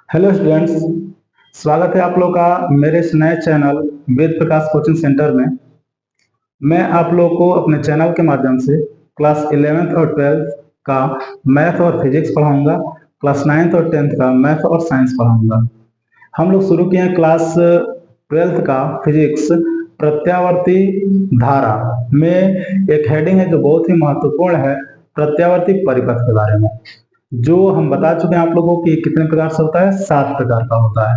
Hello students, स्वागत है आप लोग का मेरे इस नए channel Ved Prakash coaching centre में। मैं आप लोग को अपने चैनल के माध्यम से क्लास 11th और 12th का मैथ और फिजिक्स पढ़ाऊंगा, क्लास 9th और 10th का मैथ और साइंस पढ़ाऊंगा। हम लोग शुरू किए हैं क्लास 12th का फिजिक्स प्रत्यावर्ती धारा में। एक हेडिंग है जो बहुत ही महत्वपूर्ण है, प्रत्यावर्ती परिपथ के बारे में, जो हम बता चुके हैं आप लोगों को कि कितने प्रकार से होता है, 7 प्रकार का होता है,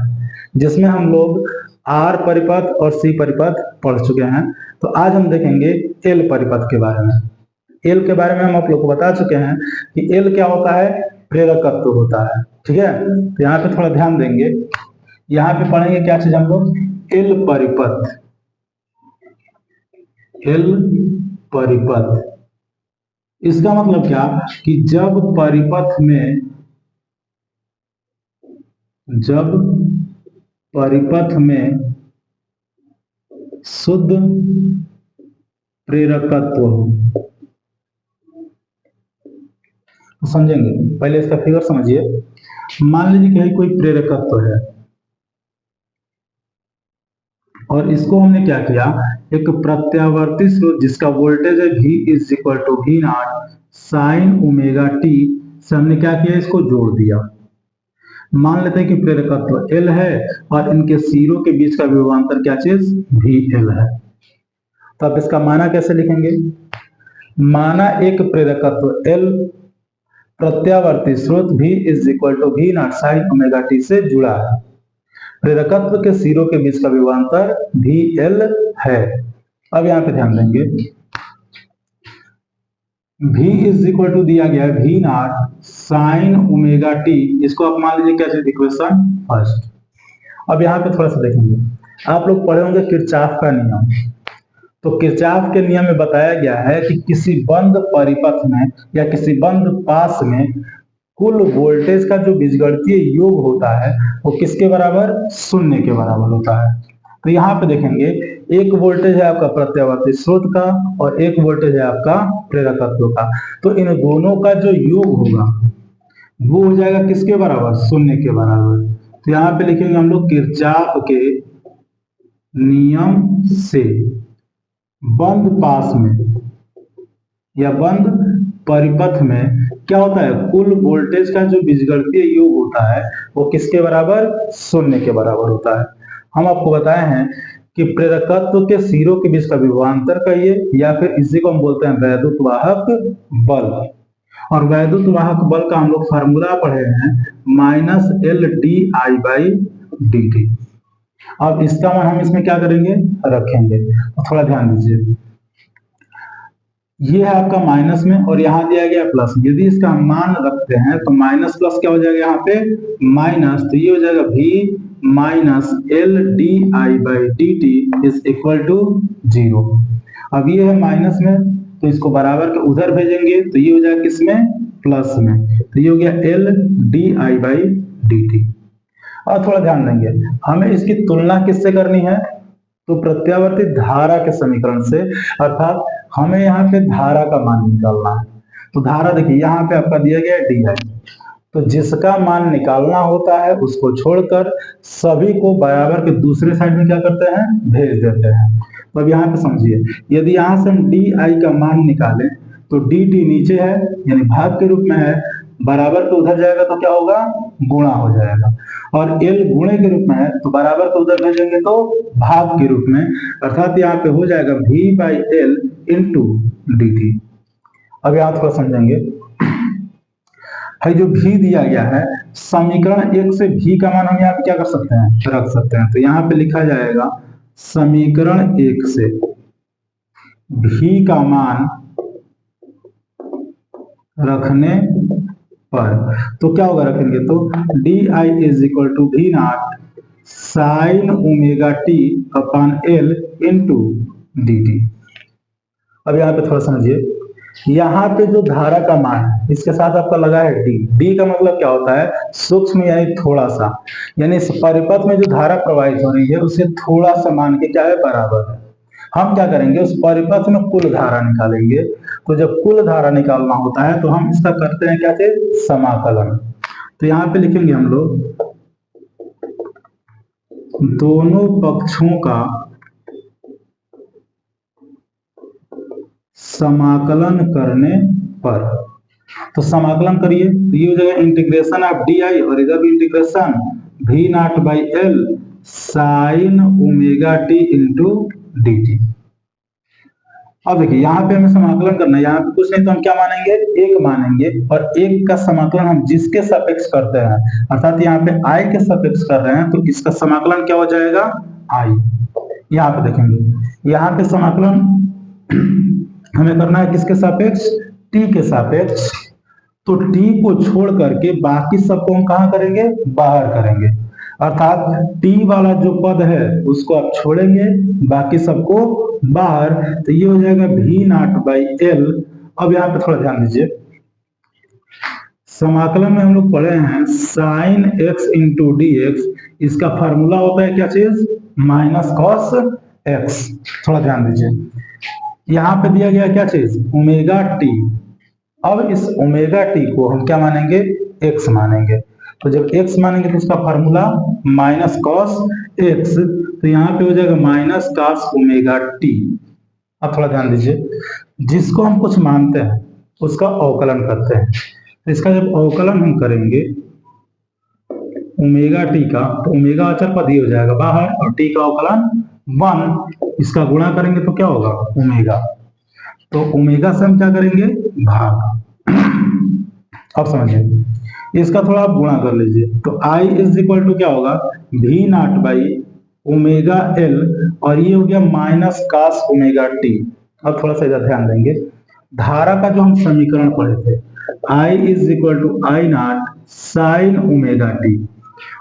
जिसमें हम लोग आर परिपथ और सी परिपथ पढ़ चुके हैं। तो आज हम देखेंगे एल परिपथ के बारे में। एल के बारे में हम आप लोग को बता चुके हैं कि एल क्या होता है, प्रेरकत्व होता है। ठीक है, तो यहाँ पे थोड़ा ध्यान देंगे। यहाँ पे पढ़ेंगे क्या चीज हम लोग, एल परिपथ। एल परिपथ इसका मतलब क्या कि जब परिपथ में शुद्ध प्रेरकत्व हो, तो समझेंगे। पहले इसका फिगर समझिए। मान लीजिए कि कोई प्रेरकत्व है और इसको हमने क्या किया, एक प्रत्यावर्ती स्रोत जिसका वोल्टेज है V is equal to V not sine omega T से हमने क्या किया, इसको जोड़ दिया। मान लेते हैं कि प्रेरकत्व L है और इनके सिरों के बीच का विभवांतर क्या चीज, VL है। तो अब इसका माना कैसे लिखेंगे, माना एक प्रेरकत्व L प्रत्यावर्ती स्रोत V is equal to V not sine omega T से जुड़ा है। प्रेरकत्व के सिरों के बीच का विभवांतर VL है। अब यहां पे ध्यान देंगे, V इज इक्वल टू दिया गया है V not sine omega T, इसको आप मान लीजिए क्या चीज, इक्वेशन फर्स्ट। अब यहाँ पे थोड़ा सा देखेंगे, आप लोग पढ़े होंगे किरचॉफ का नियम। तो किरचॉफ के नियम में बताया गया है कि किसी बंद परिपथ में या किसी बंद पास में कुल वोल्टेज का जो बीजगणितीय योग होता है वो किसके बराबर, शून्य के बराबर होता है। तो यहाँ पे देखेंगे, एक वोल्टेज है आपका प्रत्यावर्ती स्रोत का और एक वोल्टेज है आपका प्रेरकत्व का। तो इन दोनों का जो योग होगा वो हो जाएगा किसके बराबर, शून्य के बराबर। तो यहाँ पे लिखेंगे हम लोग किरचॉफ के नियम से बंद पास में या बंद परिपथ में क्या होता है, कुल वोल्टेज का जो बीजगणितीय योग होता है वो किसके बराबर, शून्य के बराबर होता है। हम आपको बताए हैं कि प्रेरकत्व के सिरों के बीच का विभवांतर कहिए या फिर इसी को हम बोलते हैं वैद्युत वाहक बल। और वैद्युत वाहक बल का हम लोग फार्मूला पढ़े हैं -LdI/dt। अब इसका मान हम इसमें क्या करेंगे, रखेंगे। तो थोड़ा ध्यान दीजिए, ये है आपका माइनस में और यहाँ दिया गया प्लस। यदि इसका मान रखते हैं तो माइनस प्लस क्या हो जाएगा, यहाँ पे माइनस, तो ये हो जाएगा V minus LdI/dt is equal to 0। अब ये है माइनस में, तो इसको बराबर के उधर भेजेंगे तो ये हो जाएगा किसमें, प्लस में। तो ये हो गया LdI/dt। और थोड़ा ध्यान देंगे, हमें इसकी तुलना किससे करनी है, तो प्रत्यावर्ती धारा के समीकरण से, अर्थात हमें यहाँ पे धारा का मान निकालना है। तो धारा देखिए यहाँ पे आपका दिया गया है DI, तो जिसका मान निकालना होता है उसको छोड़कर सभी को बराबर के दूसरे साइड में क्या करते हैं, भेज देते हैं। तो अब यहाँ पे समझिए, यदि यहाँ से हम DI का मान निकालें तो DT नीचे है यानी भाग के रूप में है, बराबर के उधर जाएगा तो क्या होगा, गुणा हो जाएगा। और L गुणे के रूप में है तो बराबर को उधर भेजेंगे तो भाग के रूप में, अर्थात यहाँ पे हो जाएगा V/L इंटू dt। अब यहाँ थोड़ा समझेंगे, है जो V दिया गया है, समीकरण 1 से V का मान हम यहाँ पे क्या कर सकते हैं, रख सकते हैं। तो यहाँ पे लिखा जाएगा समीकरण 1 से V का मान रखने पर, तो क्या होगा, रखेंगे तो DI is equal to V not sine omega T upon L into dt। अब यहाँ पे थोड़ा समझिए, यहाँ पे जो धारा का मान है इसके साथ आपका लगा है D का मतलब क्या होता है, सूक्ष्म यानी थोड़ा सा, यानी इस परिपथ में जो धारा प्रवाहित हो रही है उसे थोड़ा सा मान के क्या है, बराबर है। हम क्या करेंगे, उस परिपथ में कुल धारा निकालेंगे। तो जब कुल धारा निकालना होता है तो हम इसका करते हैं क्या चीज, समाकलन। तो यहाँ पे लिखेंगे हम लोग दोनों पक्षों का समाकलन करने पर, तो समाकलन करिए तो ये हो जाएगा इंटीग्रेशन ऑफ डी आई और इधर भी integration v not by L sine omega T into D T. अब देखिए यहाँ पे हमें समाकलन करना है, यहाँ पे कुछ नहीं तो हम क्या मानेंगे, एक मानेंगे, और एक का समाकलन हम जिसके सापेक्ष करते हैं, अर्थात यहाँ पे आई के सापेक्ष कर रहे हैं तो इसका समाकलन क्या हो जाएगा, आई। यहाँ पे देखेंगे, यहाँ पे समाकलन हमें करना है किसके सापेक्ष, टी के सापेक्ष। तो टी को छोड़ करके बाकी सबको हम कहाँ करेंगे, बाहर करेंगे, अर्थात टी वाला जो पद है उसको आप छोड़ेंगे, बाकी सबको बाहर, तो ये हो जाएगा v नॉट बाई एल। अब यहाँ पे थोड़ा ध्यान दीजिए, समाकलन में हम लोग पढ़े हैं sine x into D x, इसका फार्मूला होता है क्या चीज, माइनस कॉस एक्स। थोड़ा ध्यान दीजिए, यहाँ पे दिया गया क्या चीज, ओमेगा टी। अब इस ओमेगा टी को हम क्या मानेंगे, एक्स मानेंगे, तो जब एक्स मानेंगे तो उसका फार्मूला माइनस कॉस एक्स, तो यहाँ पे हो जाएगा माइनस कॉस ओमेगा टी। अब थोड़ा ध्यान दीजिए, जिसको हम कुछ मानते हैं उसका अवकलन करते हैं, तो इसका जब अवकलन हम करेंगे ओमेगा टी का, तो ओमेगा अचर पद ही हो जाएगा बाहर और टी का अवकलन 1, इसका गुणा करेंगे तो क्या होगा, ओमेगा, तो ओमेगा से हम क्या करेंगे, भाग। अब समझिए, इसका थोड़ा आप गुणा कर लीजिए, तो I इज इक्वल टू क्या होगा, v not by omega L, और ये हो गया माइनस कास ओमेगा टी। अब थोड़ा सा इधर ध्यान देंगे, धारा का जो हम समीकरण पढ़े थे I is equal to I not sine omega T,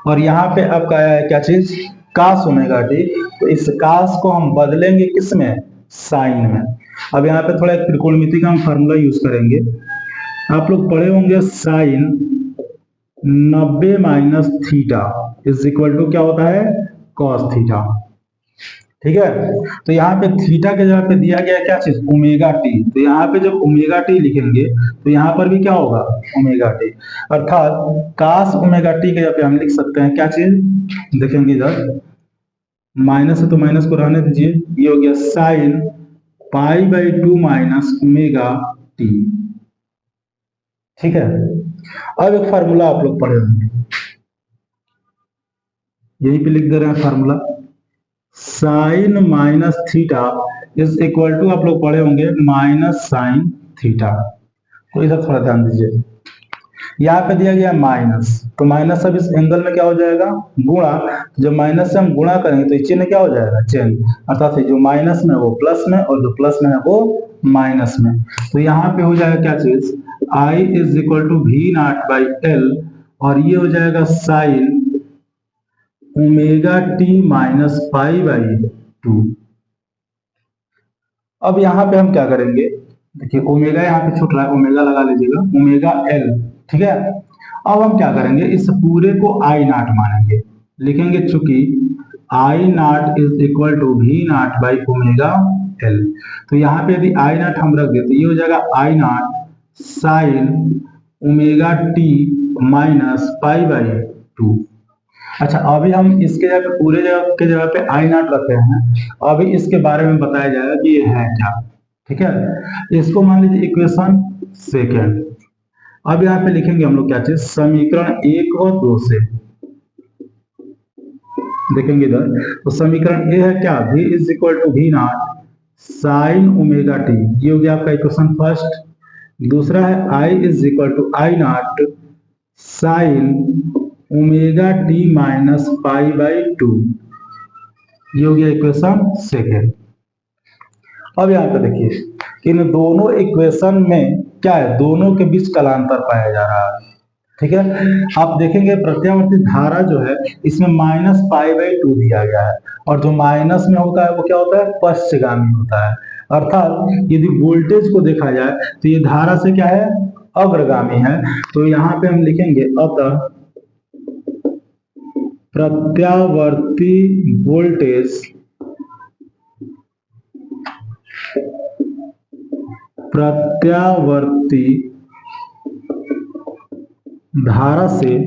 और यहाँ पे आपका आया है क्या चीज, कास ओमेगा टी, तो इस कास को हम बदलेंगे किसमें, साइन में। अब यहाँ पे थोड़ा एक त्रिकोणमिति का हम फार्मूला यूज करेंगे, आप लोग पढ़े होंगे sine 90 minus theta is equal to क्या होता है, कॉस थीटा, ठीक है। तो यहाँ पे थीटा के जगह पे दिया गया क्या चीज, ओमेगा टी, तो यहाँ पे जब ओमेगा टी लिखेंगे तो यहाँ पर भी क्या होगा, ओमेगा टी, अर्थात कास ओमेगा टी के जगह पे हम लिख सकते हैं क्या चीज, देखेंगे इधर माइनस है तो माइनस को रहने दीजिए, ये हो गया sine pi by 2 minus omega T, ठीक है। अब एक फार्मूला आप लोग पढ़े होंगे, यहीं पे लिख दे रहे हैं formula, sine minus theta is equal to, आप लोग पढ़े होंगे माइनस साइन थीटा। तो इधर थोड़ा ध्यान दीजिए, यहाँ पे दिया गया माइनस, तो माइनस अब इस एंगल में क्या हो जाएगा, गुणा, जब माइनस से हम गुणा करेंगे तो चिन्ह क्या हो जाएगा, चेंज, अर्थात जो माइनस में वो प्लस में और जो प्लस में है वो माइनस में, तो यहाँ पे हो जाएगा क्या चीज, I is equal to v not by L, और ये हो जाएगा sine omega T minus pi by 2। अब यहाँ पे हम क्या करेंगे, देखिए ओमेगा यहाँ पे छूट रहा है, ओमेगा लगा लीजिएगा, ओमेगा एल, ठीक है। अब हम क्या करेंगे, इस पूरे को आई नॉट मानेंगे, लिखेंगे चूंकि I not is equal to V not by omega L, तो यहाँ पे यदि आई नॉट हम रख देते, ये हो जाएगा I not sine omega T minus pi by 2। अच्छा, अभी हम इसके जगह पे पूरे जगह के जगह पे आई नॉट रखे हैं, अभी इसके बारे में बताया जाएगा कि ये है क्या, ठीक है। इसको मान लीजिए इक्वेशन सेकेंड। अब यहाँ पे लिखेंगे हम लोग क्या चीज, समीकरण 1 और 2 से देखेंगे इधर, तो समीकरण ए है क्या, v is equal to V not sine omega T, ये हो गया आपका इक्वेशन फर्स्ट। दूसरा है I is equal to I not sine omega T minus pi by 2, ये हो गया इक्वेशन सेकेंड। अब यहाँ पे देखिए कि इन दोनों इक्वेशन में क्या है, दोनों के बीच कलांतर पाया जा रहा है, ठीक है। आप देखेंगे प्रत्यावर्ती धारा जो है इसमें माइनस पाई बाई 2 दिया गया है, और जो माइनस में होता है वो क्या होता है, पश्चगामी होता है, अर्थात यदि वोल्टेज को देखा जाए तो ये धारा से क्या है, अग्रगामी है। तो यहाँ पे हम लिखेंगे अतः प्रत्यावर्ती वोल्टेज प्रत्यावर्ती धारा से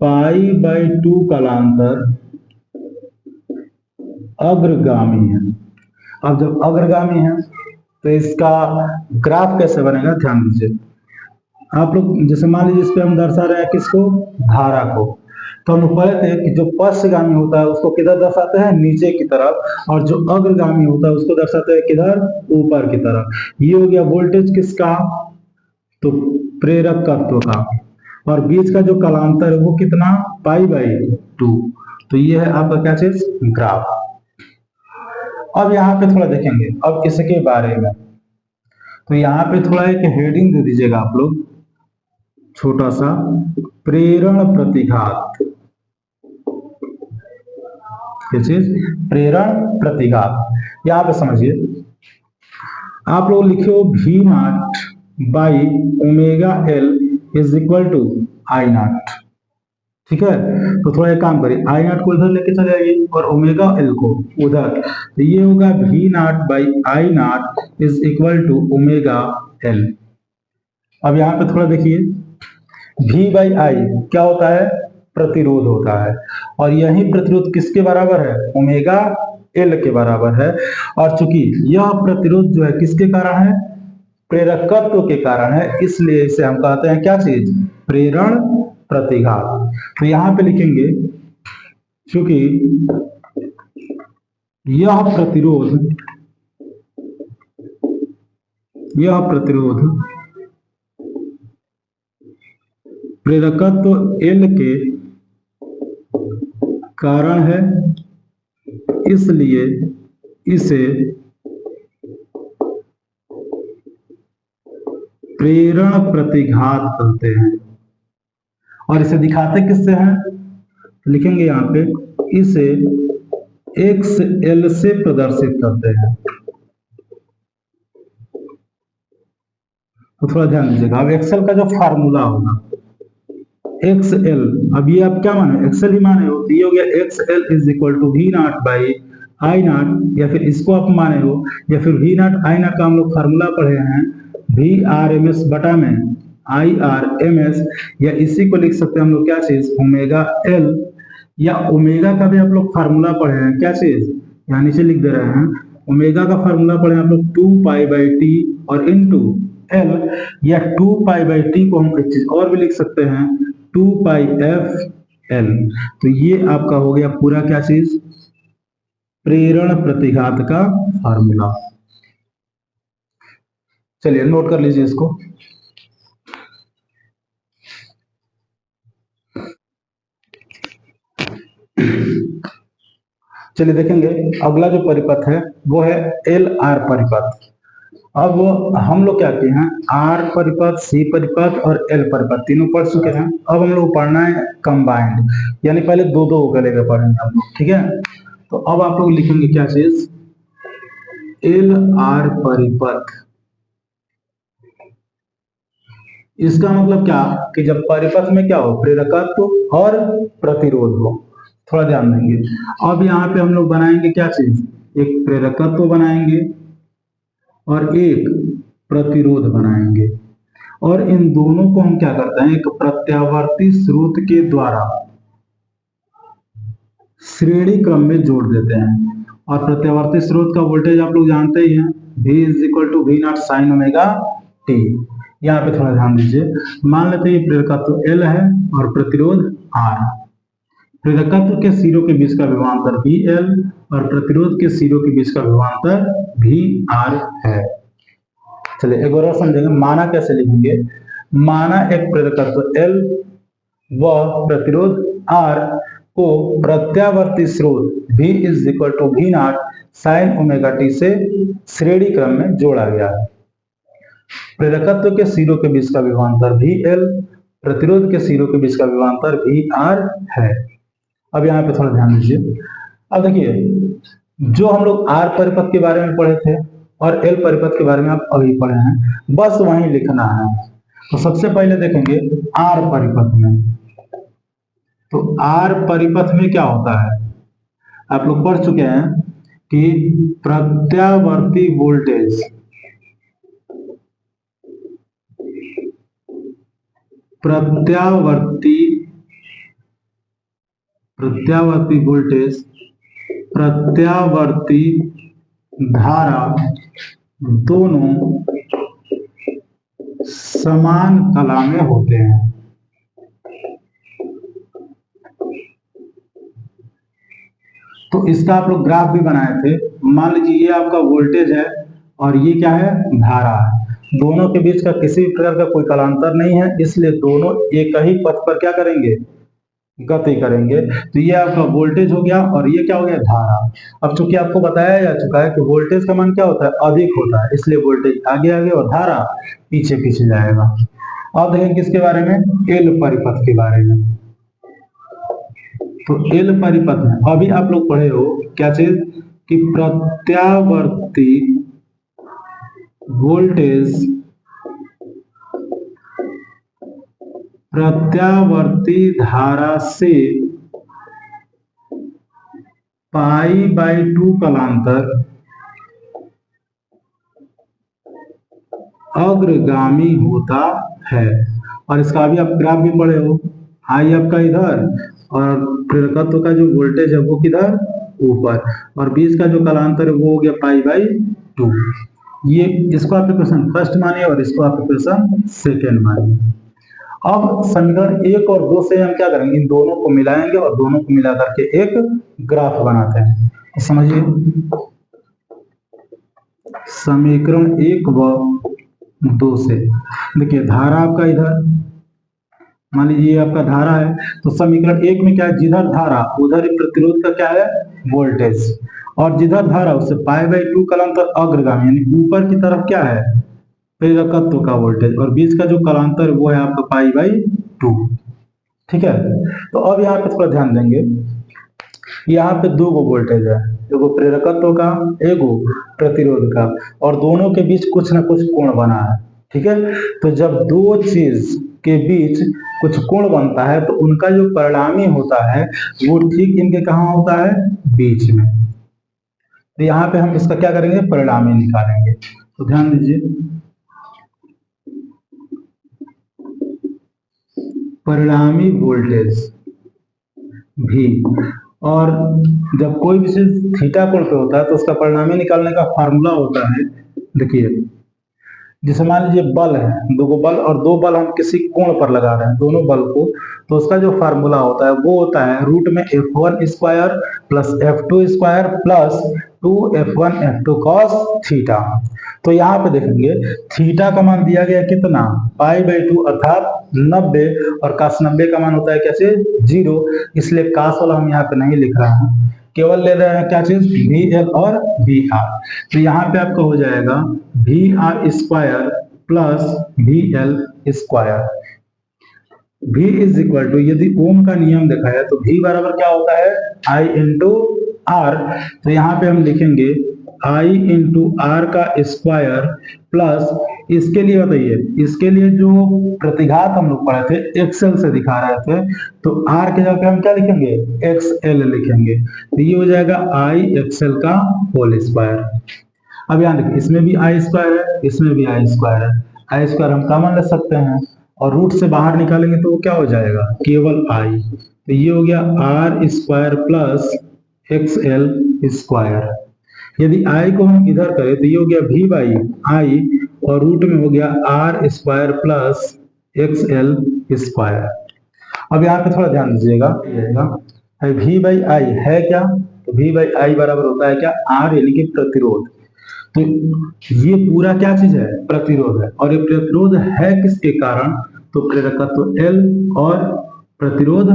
पाई बाई 2 कालांतर अग्रगामी है। अब जब अग्रगामी है तो इसका ग्राफ कैसे बनेगा, ध्यान दीजिए। आप लोग जैसे मान लीजिए इस पे हम दर्शा रहे हैं किसको, धारा को। तो हम लोग पढ़े थे कि जो पश्चगामी होता है उसको किधर दर्शाते हैं, नीचे की तरफ, और जो अग्रगामी होता है उसको दर्शाते हैं किधर, ऊपर की तरफ। ये हो गया वोल्टेज किसका, तो प्रेरक तत्व का। और बीच का जो कालांतर है वो कितना, पाई बाई 2। तो ये है आपका क्या चीज, ग्राफ। अब यहाँ पे थोड़ा देखेंगे अब इसके बारे में। तो यहाँ पे थोड़ा एक हेडिंग दे दीजिएगा आप लोग, छोटा सा, प्रेरण प्रतिघात। ये चीज प्रेरण प्रतिघात। यहाँ पे समझिए, आप लोग लिखो भी not by omega L is equal to I not. ठीक है, तो थोड़ा एक काम करिए, आई नॉट को इधर लेके चले आइए और ओमेगा एल को उधर। तो ये होगा भी not by I not is equal to omega L. अब यहाँ पे थोड़ा देखिए, भी बाई आई क्या होता है, प्रतिरोध होता है। और यही प्रतिरोध किसके बराबर है, ओमेगा एल के बराबर है। और चूंकि यह प्रतिरोध जो है किसके कारण है, प्रेरकत्व के कारण है, इसलिए इसे हम कहते हैं क्या चीज, प्रेरण प्रतिघात। तो यहां पे लिखेंगे क्योंकि यह प्रतिरोध प्रेरकत्व एल के कारण है, इसलिए इसे प्रेरण प्रतिघात कहते हैं। और इसे दिखाते किससे हैं, लिखेंगे यहाँ पे, इसे एक्स एल से प्रदर्शित करते हैं। तो थोड़ा ध्यान दीजिएगा, अब एक्सएल का जो फार्मूला होगा एक्स एल, अब ये आप क्या माने, एक्सएल ही माने हो, तो ये हो गया X L is equal to V not by I not, या फिर इसको आप माने हो, या फिर वी नॉट आई नॉट का हम लोग फार्मूला पढ़े हैं वी आर एम एस बटा में आई आर एम एस, या इसी को लिख सकते हैं हम लोग क्या चीज, ओमेगा एल। या ओमेगा का भी आप लोग फार्मूला पढ़े हैं, क्या चीज, यहाँ नीचे लिख दे रहे हैं, ओमेगा का फार्मूला पढ़े आप लोग 2 पाई बाई टी और इनटू एल, या 2 पाई बाई टी को हम एक चीज और भी लिख सकते हैं 2 पाई एफ एल। तो ये आपका हो गया पूरा क्या चीज, प्रेरण प्रतिघात का फार्मूला। चलिए नोट कर लीजिए इसको। चलिए देखेंगे अगला जो परिपथ है वो है एल आर परिपथ। अब हम लोग क्या किए हैं, आर परिपथ, सी परिपथ और एल परिपथ तीनों पढ़ चुके हैं। अब हम लोग पढ़ना है कंबाइंड, यानी पहले दो दो को लेकर पढ़ेंगे हम लोग, ठीक है। तो अब आप लोग लिखेंगे क्या चीज, एल आर परिपथ। इसका मतलब क्या कि जब परिपथ में क्या हो, प्रेरकत्व और प्रतिरोध हो। थोड़ा ध्यान देंगे। अब यहाँ पे हम लोग बनाएंगे क्या चीज, एक प्रेरकत्व बनाएंगे और एक प्रतिरोध बनाएंगे, और इन दोनों को हम क्या करते हैं, एक प्रत्यावर्ती स्रोत के द्वारा श्रेणी क्रम में जोड़ देते हैं। और प्रत्यावर्ती स्रोत का वोल्टेज आप लोग जानते ही हैं, V is equal to V not sine omega T. यहाँ पे थोड़ा ध्यान दीजिए, मान लेते हैं प्रेरकत्व L है और प्रतिरोध R। प्रेरकत्व के सिरों के बीच का विभवांतर VL और प्रतिरोध के सिरों के बीच का विभवांतर VR है। चलिए एक बार समझेंगे, माना कैसे लिखेंगे, माना एक प्रेरकत्व L व प्रतिरोध R को प्रत्यावर्ती स्रोत V is equal to V not sine omega T से श्रेणी क्रम में जोड़ा गया है। प्रेरकत्व के सिरों के बीच का विभवांतर VL, प्रतिरोध के सिरों के बीच का विभवांतर VR है। अब यहाँ पे थोड़ा ध्यान दीजिए। अब देखिए, जो हम लोग R परिपथ के बारे में पढ़े थे और L परिपथ के बारे में आप अभी पढ़े हैं, बस वहीं लिखना है। तो सबसे पहले देखेंगे R परिपथ में। तो R परिपथ में क्या होता है, आप लोग पढ़ चुके हैं कि प्रत्यावर्ती वोल्टेज प्रत्यावर्ती प्रत्यावर्ती वोल्टेज, प्रत्यावर्ती धारा दोनों समान कला में होते हैं। तो इसका आप लोग ग्राफ भी बनाए थे। मान लीजिए ये आपका वोल्टेज है और ये क्या है, धारा है। दोनों के बीच का किसी भी प्रकार का कोई कालांतर नहीं है, इसलिए दोनों एक ही पथ पर क्या करेंगे, गति करेंगे। तो ये आपका वोल्टेज हो गया और ये क्या हो गया, धारा। अब चूंकि आपको बताया जा चुका है कि वोल्टेज का मान क्या होता है, अधिक होता है, इसलिए वोल्टेज आगे आगे और धारा पीछे पीछे जाएगा। अब देखें किसके बारे में, एल परिपथ के बारे में। तो एल परिपथ में अभी आप लोग पढ़े हो क्या चीज, कि प्रत्यावर्ती वोल्टेज प्रत्यावर्ती धारा से π/2 कालांतर अग्रगामी होता है। और इसका भी आप ग्राफ भी पढ़े हो, आई आपका इधर और प्रेरकत्व का जो वोल्टेज है वो किधर, ऊपर, और बीच का जो कालांतर है वो हो गया π/2। ये इसको आप इक्वेशन फर्स्ट मानिए और इसको आप इक्वेशन सेकेंड मानिए। अब समीकरण 1 और 2 से हम क्या करेंगे, इन दोनों को मिलाएंगे और दोनों को मिला करके एक ग्राफ बनाते हैं। तो समझिए, समीकरण 1 व 2 से देखिए, धारा आपका इधर, मान लीजिए आपका धारा है, तो समीकरण 1 में क्या है, जिधर धारा उधर प्रतिरोध का क्या है, वोल्टेज, और जिधर धारा उससे π/2 कालांतर अग्रगामी, यानी ऊपर की तरफ क्या है, प्रेरकत्व का वोल्टेज, और बीच का जो कालांतर वो है आपका π/2। ठीक है। तो अब यहाँ पे थोड़ा ध्यान देंगे, यहाँ पे दो गो वोल्टेज है, एगो प्रेरकत्व का, एगो प्रतिरोध का, और दोनों के बीच कुछ ना कुछ कोण बना है। ठीक है। तो जब दो चीज के बीच कुछ कोण बनता है तो उनका जो परिणामी होता है वो ठीक इनके कहाँ होता है, बीच में। तो यहाँ पे हम इसका क्या करेंगे, परिणामी निकालेंगे। तो ध्यान दीजिए, परिणामी वोल्टेज भी, और जब कोई भी चीज थीटा कोण पे होता है तो उसका परिणामी निकालने का फार्मूला होता है, देखिए, जैसे मान लीजिए बल है, दो बल, और दो बल हम किसी कोण पर लगा रहे हैं, दोनों बल को, तो उसका जो फार्मूला होता है वो होता है रूट में F1 square plus F2 square plus 2F1 F2 cos theta. तो यहाँ पे देखेंगे थीटा का मान दिया गया कितना, π/2 अर्थात 90, और cos 90 का मान होता है कैसे, 0, इसलिए cos वाला हम यहाँ पे नहीं लिख रहे हैं, केवल ले रहे हैं क्या चीज, VL और VR। तो यहाँ पे आपका हो जाएगा VR square plus VL square. V is equal to, यदि ओम का नियम देखा है तो V बराबर क्या होता है, I इंटू R। तो यहाँ पे हम लिखेंगे I इंटू R का स्क्वायर प्लस, इसके लिए बताइए, इसके लिए जो प्रतिघात हम लोग पढ़े थे XL से दिखा रहे थे, तो R के जगह पे हम क्या लिखेंगे, XL लिखेंगे। तो ये हो जाएगा I XL का होल स्क्वायर। अब यहाँ देखिए, इसमें भी I स्क्वायर है, इसमें भी I स्क्वायर है, I स्क्वायर हम कॉमन ले सकते हैं, और रूट से बाहर निकालेंगे तो वो क्या हो जाएगा, केवल I। तो ये हो गया R square plus XL square. यदि I को हम इधर करें तो ये हो गया V/I, और रूट में हो गया R square plus XL square. अब यहाँ पे थोड़ा ध्यान दीजिएगा, V/I है क्या, तो V/I बराबर होता है क्या, R यानी कि प्रतिरोध। तो ये पूरा क्या चीज है, प्रतिरोध है, और ये प्रतिरोध है किसके कारण, तो प्रेरकत्व L और प्रतिरोध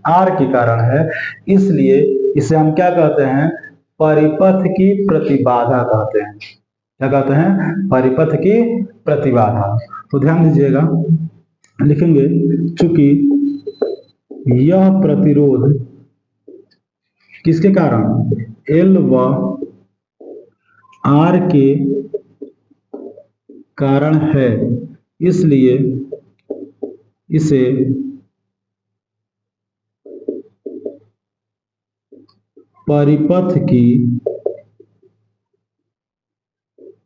R के कारण है, इसलिए इसे हम क्या कहते हैं, परिपथ की प्रतिबाधा कहते हैं। क्या कहते हैं, परिपथ की प्रतिबाधा। तो ध्यान दीजिएगा, लिखेंगे चूंकि यह प्रतिरोध किसके कारण, L व R के कारण है, इसलिए इसे परिपथ की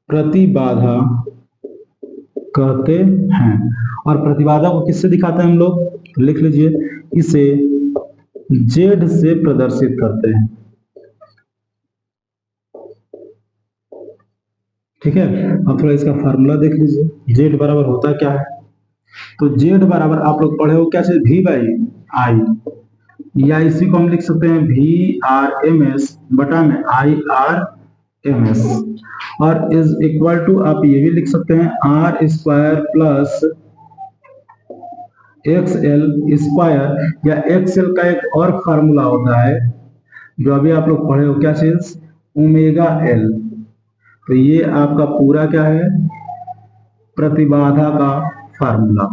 प्रतिबाधा कहते हैं। और प्रतिबाधा को किससे दिखाते हैं हम लोग, लिख लीजिए, इसे जेड से प्रदर्शित करते हैं। ठीक है, अब थोड़ा इसका फार्मूला देख लीजिए, जेड बराबर होता क्या है। तो जेड बराबर आप लोग पढ़े हो क्या चीज, वी बाई आई, या इसी को हम लिख सकते हैं वी आर एम एस बटा में आई आर एम एस, और इज इक्वल टू आप ये भी लिख सकते हैं R square plus X L square, या एक्स एल का एक और फार्मूला होता है जो अभी आप लोग पढ़े हो क्या चीज, ओमेगा एल। तो ये आपका पूरा क्या है, प्रतिबाधा का फार्मूला।